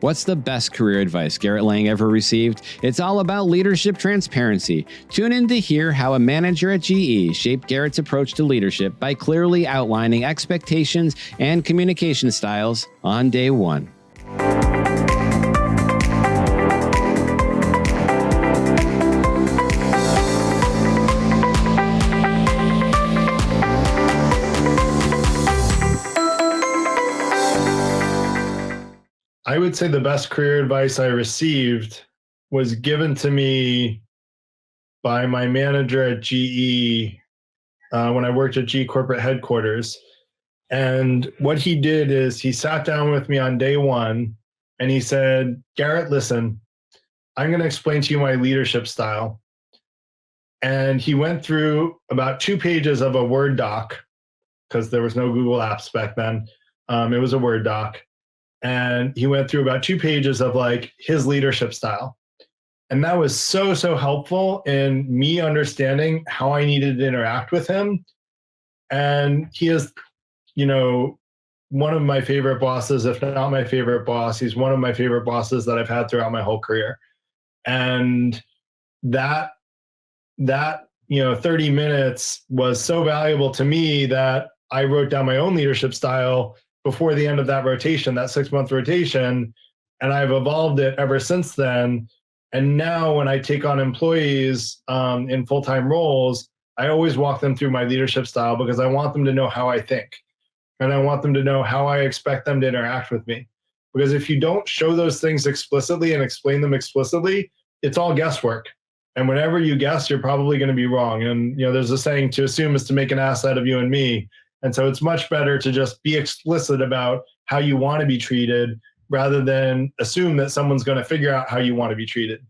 What's the best career advice Garrett Lang ever received? It's all about leadership transparency. Tune in to hear how a manager at GE shaped Garrett's approach to leadership by clearly outlining expectations and communication styles on day one. I would say the best career advice I received was given to me by my manager at GE when I worked at GE corporate headquarters. And what he did is he sat down with me on day one and he said, Garrett, listen, I'm going to explain to you my leadership style. And he went through about 2 pages of a Word doc, because there was no Google Apps back then. It was a Word doc. And he went through about 2 pages of like his leadership style. And that was so helpful in me understanding how I needed to interact with him. And he is, one of my favorite bosses, if not my favorite boss. He's one of my favorite bosses that I've had throughout my whole career. And that 30 minutes was so valuable to me that I wrote down my own leadership style before the end of that rotation, that 6-month rotation, and I've evolved it ever since then. And now when I take on employees in full-time roles, I always walk them through my leadership style because I want them to know how I think. And I want them to know how I expect them to interact with me. Because if you don't show those things explicitly and explain them explicitly, it's all guesswork. And whenever you guess, you're probably going to be wrong. And there's a saying, to assume is to make an ass out of you and me. And so it's much better to just be explicit about how you want to be treated rather than assume that someone's going to figure out how you want to be treated.